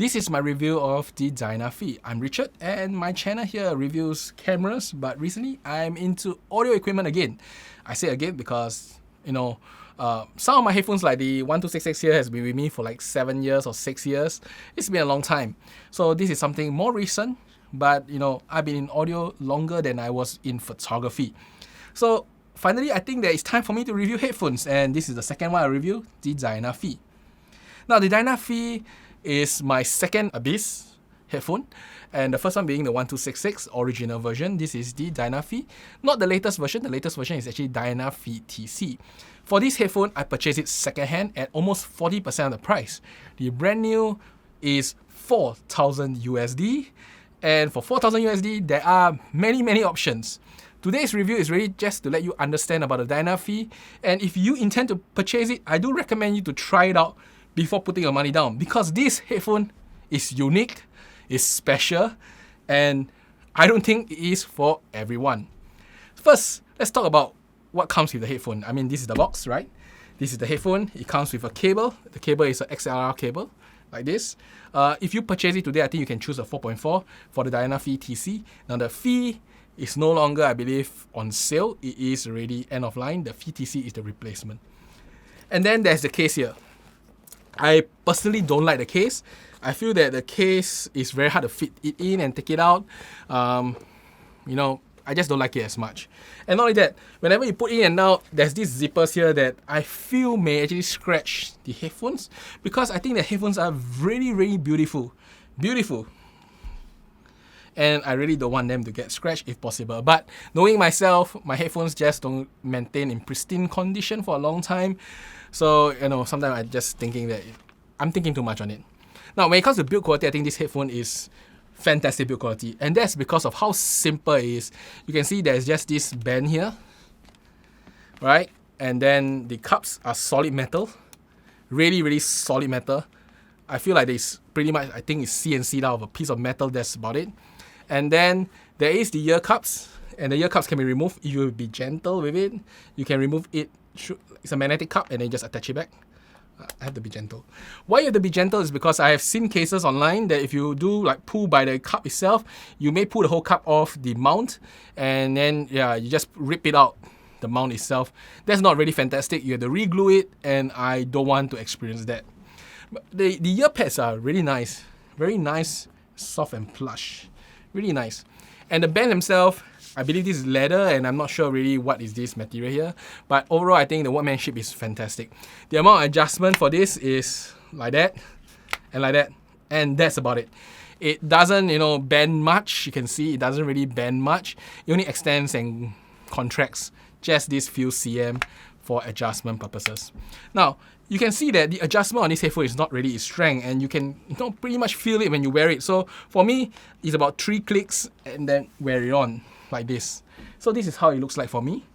This is my review of the Diana Phi. I'm Richard and my channel here reviews cameras, but recently I'm into audio equipment again. I say again because, some of my headphones like the 1266 here has been with me for like 7 years or 6 years. It's been a long time. So this is something more recent, but I've been in audio longer than I was in photography. So finally, I think that it's time for me to review headphones, and this is the second one I review, the Diana Phi. Now the Diana Phi is my second Abyss headphone, and the first one being the 1266 original version. This is the Diana Phi, not the latest version. The latest version is actually Diana Phi TC. For this headphone, I purchased it secondhand at almost 40% of the price. The brand new is 4,000 USD, and for 4,000 USD, there are many options. Today's review is really just to let you understand about the Diana Phi, and if you intend to purchase it, I do recommend you to try it out before putting your money down, because this headphone is unique, is special, and I don't think it is for everyone. First, let's talk about what comes with the headphone. I mean, this is the box, right? This is the headphone. It comes with a cable. The cable is an XLR cable, like this. If you purchase it today, I think you can choose a 4.4 for the Diana Phi TC. Now the Phi is no longer, I believe, on sale. It is already end of line. The Phi TC is the replacement. And then there's the case here. I personally don't like the case. I feel that the case is very hard to fit it in and take it out. I just don't like it as much. And not only that, whenever you put in and out, there's these zippers here that I feel may actually scratch the headphones, because I think the headphones are really beautiful. And I really don't want them to get scratched if possible. But knowing myself, my headphones just don't maintain in pristine condition for a long time. So, sometimes I'm just thinking that I'm thinking too much on it. Now, when it comes to build quality, I think this headphone is fantastic build quality. And that's because of how simple it is. You can see there's just this band here, right? And then the cups are solid metal. Really solid metal. I feel like it's pretty much, I think it's CNC'd out of a piece of metal, that's about it. And then there is the ear cups, and the ear cups can be removed. If you be gentle with it, you can remove it. It's a magnetic cup, and then just attach it back. I have to be gentle. Why you have to be gentle is because I have seen cases online that if you do like pull by the cup itself, you may pull the whole cup off the mount, and then you just rip it out, the mount itself. That's not really fantastic. You have to re-glue it, and I don't want to experience that. But the ear pads are really nice. Very nice, soft and plush. Really nice. And the band themselves, I believe this is leather, and I'm not sure really what is this material here. But overall, I think the workmanship is fantastic. The amount of adjustment for this is like that, and like that. And that's about it. It doesn't, bend much. You can see it doesn't really bend much. It only extends and contracts just this few cm for adjustment purposes. Now, you can see that the adjustment on this headphone is not really its strength, and you can pretty much feel it when you wear it. So for me, it's about 3 clicks and then wear it on like this. So this is how it looks like for me.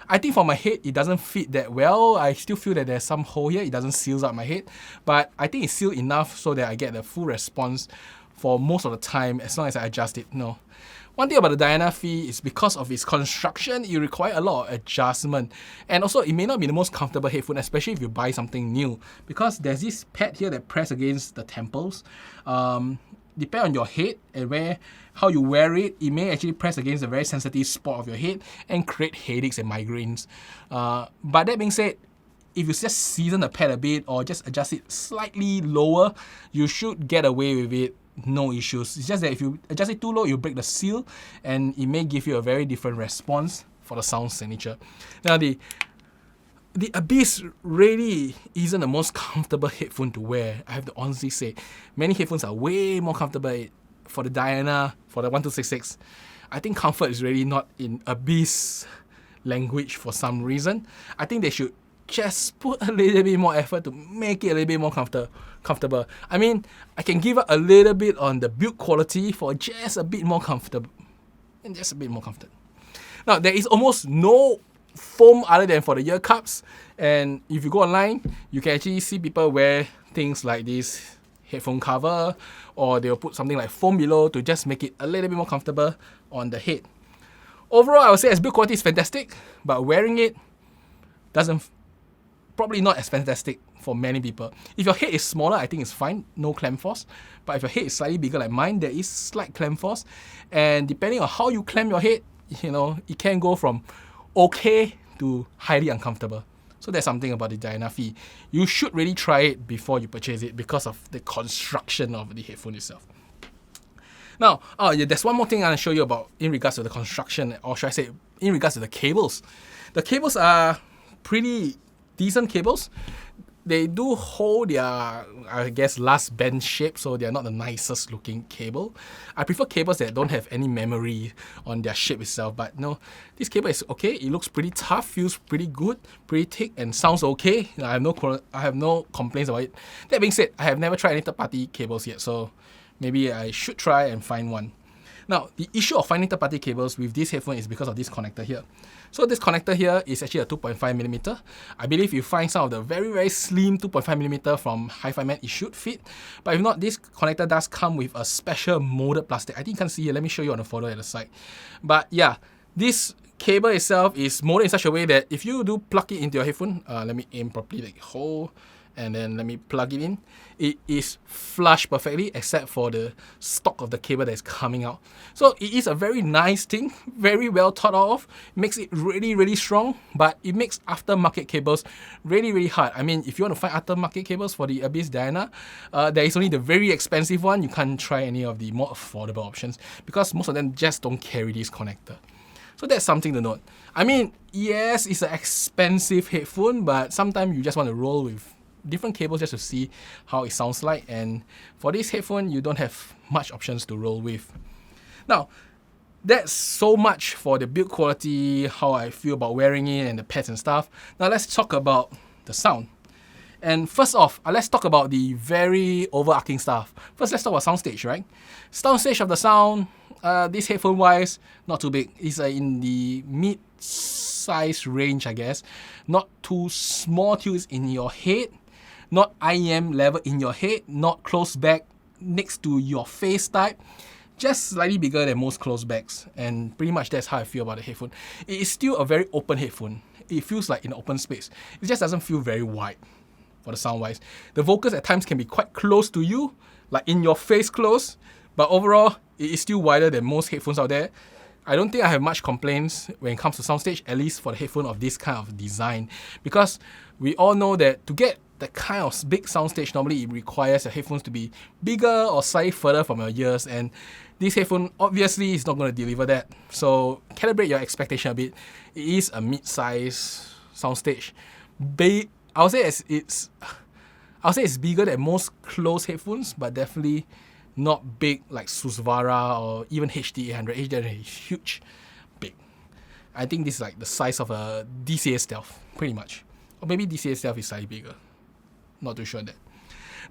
I think for my head, it doesn't fit that well. I still feel that there's some hole here. It doesn't seal up my head, but I think it's sealed enough so that I get the full response for most of the time as long as I adjust it. One thing about the Diana Phi is because of its construction, it requires a lot of adjustment. And also, it may not be the most comfortable headphone, especially if you buy something new, because there's this pad here that press against the temples. Depend on your head and how you wear it, it may actually press against a very sensitive spot of your head and create headaches and migraines. But that being said, if you just season the pad a bit or just adjust it slightly lower, you should get away with it. No issues. It's just that if you adjust it too low, you break the seal, and it may give you a very different response for the sound signature. Now, the Abyss really isn't the most comfortable headphone to wear. I have to honestly say, many headphones are way more comfortable. For the Diana, for the 1266, I think comfort is really not in Abyss language for some reason. I think they should just put a little bit more effort to make it a little bit more comfortable. I mean, I can give up a little bit on the build quality for just a bit more comfortable. And just a bit more comfortable. Now, there is almost no foam other than for the ear cups. And if you go online, you can actually see people wear things like this headphone cover, or they'll put something like foam below to just make it a little bit more comfortable on the head. Overall, I would say as build quality is fantastic, but wearing it probably not as fantastic for many people. If your head is smaller, I think it's fine, no clamp force. But if your head is slightly bigger like mine, there is slight clamp force. And depending on how you clamp your head, you know, it can go from okay to highly uncomfortable. So there's something about the Diana Phi. You should really try it before you purchase it because of the construction of the headphone itself. Now, there's one more thing I want to show you about in regards to the construction, or should I say in regards to the cables. The cables are pretty decent cables. They do hold their, I guess, last bend shape, so they're not the nicest looking cable. I prefer cables that don't have any memory on their shape itself, but no, this cable is okay. It looks pretty tough, feels pretty good, pretty thick, and sounds okay. I have no complaints about it. That being said, I have never tried any third-party cables yet, so maybe I should try and find one. Now, the issue of finding third-party cables with this headphone is because of this connector here. So this connector here is actually a 2.5mm. I believe you find some of the very, very slim 2.5mm from Hi-Fi Man, it should fit. But if not, this connector does come with a special molded plastic. I think you can see here. Let me show you on the photo at the side. But yeah, this cable itself is molded in such a way that if you do plug it into your headphone, let me aim properly, like hold, and then let me plug it in. It is flush perfectly except for the stock of the cable that is coming out. So it is a very nice thing, very well thought of, makes it really, really strong, but it makes aftermarket cables really, really hard. I mean, if you want to find aftermarket cables for the Abyss Diana, there is only the very expensive one. You can't try any of the more affordable options because most of them just don't carry this connector. So that's something to note. I mean, yes, it's an expensive headphone, but sometimes you just want to roll with different cables just to see how it sounds like, and for this headphone you don't have much options to roll with. Now, that's so much for the build quality, how I feel about wearing it and the pads and stuff. Now let's talk about the sound. And first off, let's talk about the very overarching stuff. First, let's talk about soundstage, right? Soundstage of the sound, this headphone wise, not too big. It's in the mid-size range, I guess. Not too small tunes in your head, not IEM level in your head, not close back next to your face type, just slightly bigger than most close backs. And pretty much that's how I feel about the headphone. It is still a very open headphone. It feels like in open space. It just doesn't feel very wide for the sound wise. The vocals at times can be quite close to you, like in your face close, but overall it is still wider than most headphones out there. I don't think I have much complaints when it comes to soundstage, at least for the headphone of this kind of design, because we all know that to get the kind of big soundstage, normally it requires your headphones to be bigger or slightly further from your ears, and this headphone obviously is not going to deliver that. So calibrate your expectation a bit. It is a mid-size soundstage. I'll say it's bigger than most closed headphones, but definitely not big like Susvara or even HD800. HD800 is huge, big. I think this is like the size of a DCA Stealth, pretty much. Or maybe DCA Stealth is slightly bigger. Not too sure on that.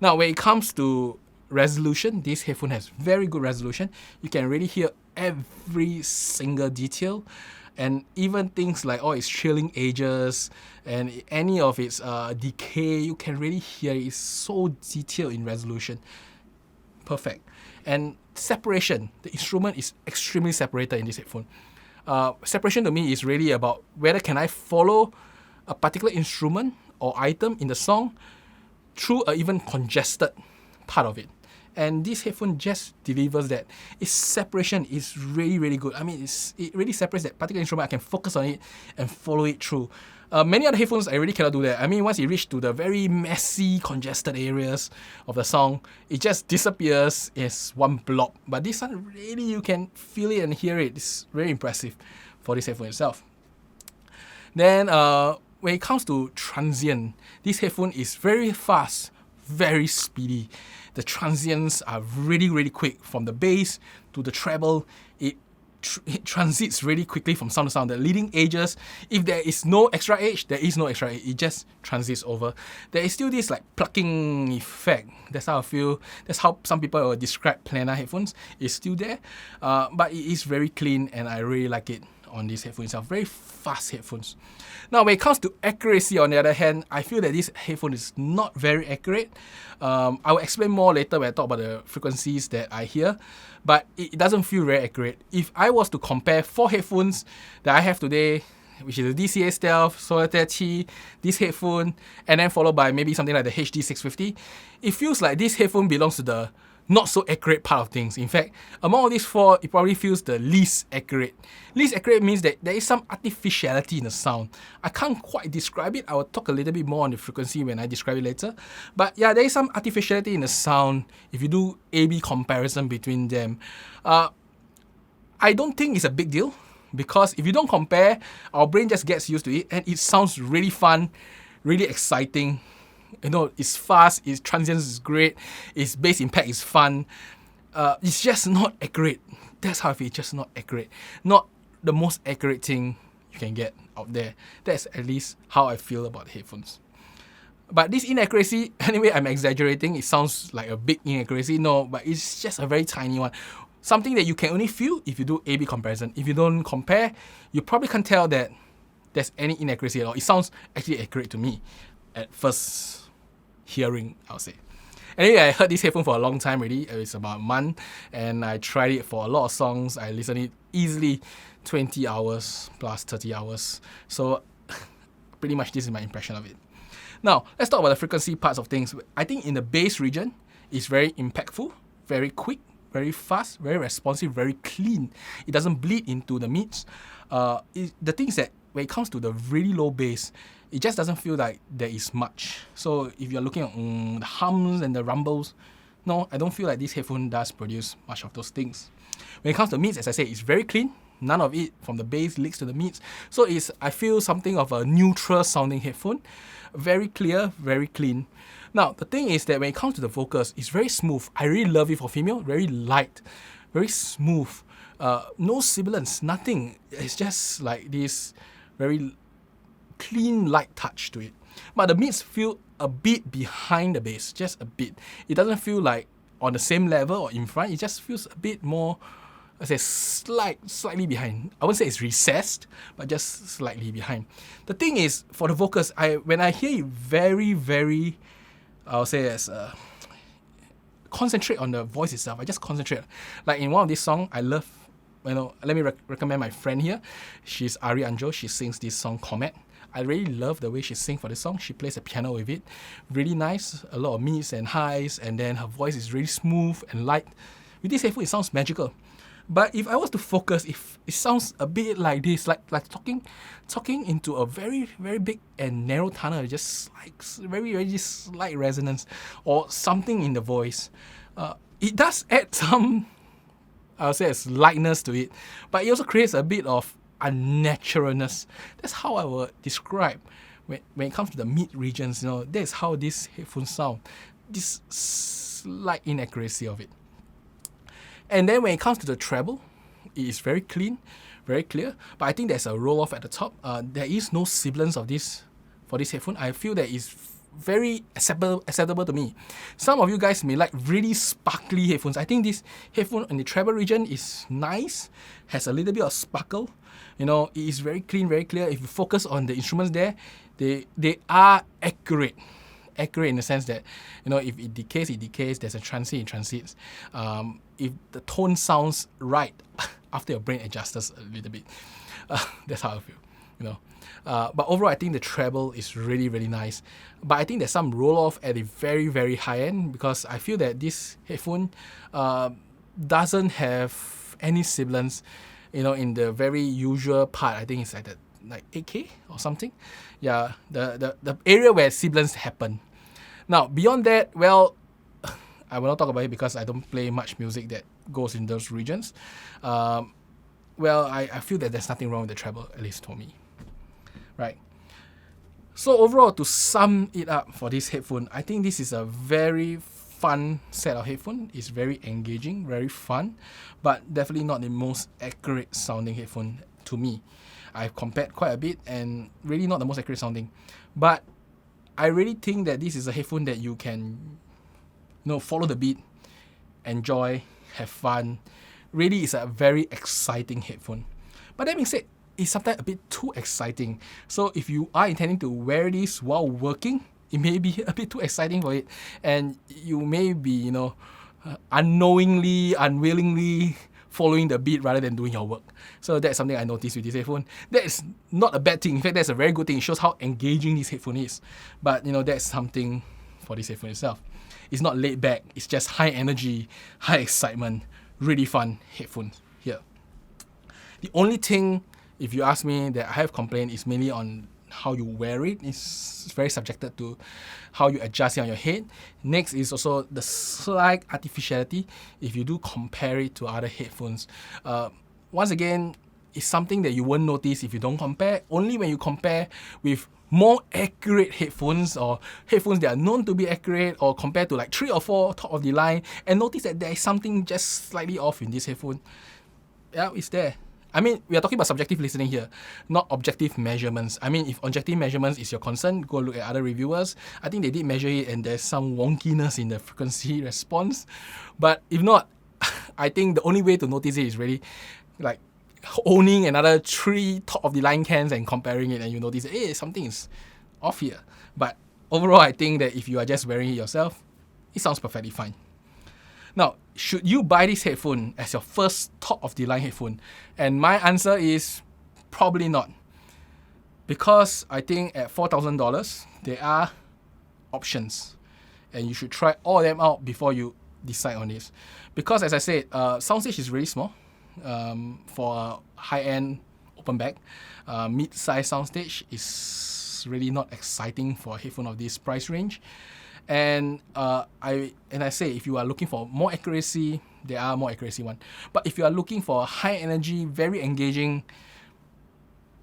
Now, when it comes to resolution, this headphone has very good resolution. You can really hear every single detail, and even things like its trailing edges and any of its decay, you can really hear it. It's so detailed in resolution. Perfect. And separation, the instrument is extremely separated in this headphone. Separation to me is really about whether can I follow a particular instrument or item in the song through an even congested part of it. And this headphone just delivers that. Its separation is really, really good. I mean, it really separates that particular instrument. I can focus on it and follow it through. Many other headphones, I really cannot do that. I mean, once you reach to the very messy, congested areas of the song, it just disappears as one blob. But this one, really, you can feel it and hear it. It's very impressive for this headphone itself. Then, when it comes to transient, this headphone is very fast, very speedy. The transients are really, really quick. From the bass to the treble, it transits really quickly from sound to sound. The leading edges, if there is no extra edge, there is no extra edge. It just transits over. There is still this like plucking effect. That's how I feel. That's how some people will describe planar headphones. It's still there, but it is very clean, and I really like it on this headphone itself. Very fast headphones. Now, when it comes to accuracy, on the other hand, I feel that this headphone is not very accurate. I will explain more later when I talk about the frequencies that I hear, but it doesn't feel very accurate. If I was to compare 4 headphones that I have today, which is the DCA Stealth, Solitaire, this headphone, and then followed by maybe something like the HD650, it feels like this headphone belongs to the not so accurate part of things. In fact, among all these four, it probably feels the least accurate. Least accurate means that there is some artificiality in the sound. I can't quite describe it. I will talk a little bit more on the frequency when I describe it later. But yeah, there is some artificiality in the sound if you do A-B comparison between them. I don't think it's a big deal, because if you don't compare, our brain just gets used to it and it sounds really fun, really exciting. You know, it's fast, its transients is great, its bass impact is fun. It's just not accurate. That's how I feel, it's just not accurate. Not the most accurate thing you can get out there. That's at least how I feel about headphones. But this inaccuracy, anyway, I'm exaggerating. It sounds like a big inaccuracy. No, but it's just a very tiny one. Something that you can only feel if you do A-B comparison. If you don't compare, you probably can't tell that there's any inaccuracy at all. It sounds actually accurate to me at first hearing, I would say. Anyway, I heard this headphone for a long time already. It's about a month, and I tried it for a lot of songs. I listened to it easily 20 hours plus 30 hours. So pretty much this is my impression of it. Now, let's talk about the frequency parts of things. I think in the bass region, it's very impactful, very quick, very fast, very responsive, very clean. It doesn't bleed into the mids. The thing is that when it comes to the really low bass, it just doesn't feel like there is much. So if you're looking at the hums and the rumbles, no, I don't feel like this headphone does produce much of those things. When it comes to mids, as I say, it's very clean. None of it from the bass leaks to the mids. So I feel something of a neutral sounding headphone. Very clear, very clean. Now, the thing is that when it comes to the vocals, it's very smooth. I really love it for female. Very light, very smooth. No sibilance, nothing. It's just like this very clean, light touch to it. But the mids feel a bit behind the bass, just a bit. It doesn't feel like on the same level or in front. It just feels a bit more, I say, slightly behind. I wouldn't say it's recessed, but just slightly behind. The thing is, for the vocals, when I hear it very, very, I'll say as concentrate on the voice itself. I just concentrate. Like in one of these songs, I love, let me recommend my friend here. She's Ari Anjo. She sings this song, Comet. I really love the way she sings for this song. She plays the piano with it. Really nice, a lot of mids and highs, and then her voice is really smooth and light. With this headphone, it sounds magical. But if I was to focus, if it sounds a bit like this, like talking into a very, very big and narrow tunnel, just like very, very just slight resonance or something in the voice. It does add some, I'll say, lightness to it, but it also creates a bit of unnaturalness. That's how I would describe when it comes to the mid regions. That's how this headphones sound. This slight inaccuracy of it. And then when it comes to the treble, it is very clean, very clear. But I think there's a roll-off at the top. There is no sibilance of this for this headphone. I feel that it's very acceptable to me. Some of you guys may like really sparkly headphones. I think this headphone in the treble region is nice, has a little bit of sparkle. It is very clean, very clear. If you focus on the instruments there, they are accurate. Accurate in the sense that, if it decays, it decays. There's a transit, it transits. If the tone sounds right after your brain adjusts a little bit, that's how I feel. But overall, I think the treble is really, really nice. But I think there's some roll-off at the very, very high end, because I feel that this headphone doesn't have any sibilance. In the very usual part, I think it's like 8K or something. Yeah, the area where sibilance happen. Now, beyond that, well, I will not talk about it because I don't play much music that goes in those regions. I feel that there's nothing wrong with the treble, at least for me. Right. So overall, to sum it up for this headphone, I think this is a very fun set of headphone. It's very engaging, very fun, but definitely not the most accurate sounding headphone to me. I've compared quite a bit and really not the most accurate sounding. But I really think that this is a headphone that you can follow the beat, enjoy, have fun. Really, it's a very exciting headphone. But that being said, it's sometimes a bit too exciting. So if you are intending to wear this while working, it may be a bit too exciting for it. And you may be, unknowingly, unwillingly following the beat rather than doing your work. So that's something I noticed with this headphone. That is not a bad thing. In fact, that's a very good thing. It shows how engaging this headphone is. But that's something for this headphone itself. It's not laid back. It's just high energy, high excitement, really fun headphones here. The only thing, if you ask me, that I have complained is mainly on how you wear it. It's very subjected to how you adjust it on your head. Next is also the slight artificiality if you do compare it to other headphones. Once again, it's something that you won't notice if you don't compare. Only when you compare with more accurate headphones or headphones that are known to be accurate, or compared to like 3 or 4 top of the line, and notice that there is something just slightly off in this headphone. Yeah, it's there. I mean, we are talking about subjective listening here, not objective measurements. I mean, if objective measurements is your concern, go look at other reviewers. I think they did measure it and there's some wonkiness in the frequency response. But if not, I think the only way to notice it is really like owning another 3 top-of-the-line cans and comparing it, and you notice, hey, something is off here. But overall, I think that if you are just wearing it yourself, it sounds perfectly fine. Now, should you buy this headphone as your first top-of-the-line headphone? And my answer is probably not. Because I think at $4,000, there are options. And you should try all of them out before you decide on this. Because as I said, soundstage is really small for a high-end open back. Mid-size soundstage is really not exciting for a headphone of this price range. And I say, if you are looking for more accuracy, there are more accuracy ones. But if you are looking for a high energy, very engaging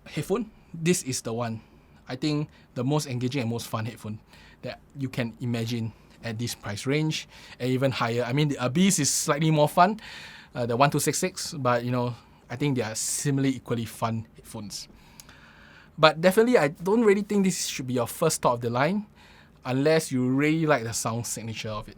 headphone, this is the one. I think the most engaging and most fun headphone that you can imagine at this price range, and even higher. I mean, the Abyss is slightly more fun, the 1266, but I think they are similarly equally fun headphones. But definitely, I don't really think this should be your first top of the line, unless you really like the sound signature of it.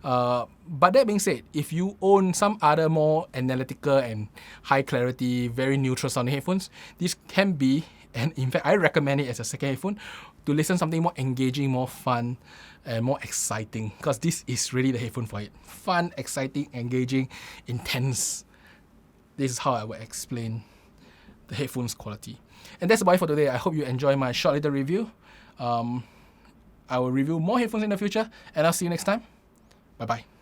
But that being said, if you own some other more analytical and high clarity, very neutral sounding headphones, this can be, and in fact I recommend it as a second headphone, to listen to something more engaging, more fun, and more exciting, because this is really the headphone for it. Fun, exciting, engaging, intense. This is how I would explain the headphones quality. And that's about it for today. I hope you enjoy my short little review. I will review more headphones in the future, and I'll see you next time. Bye-bye.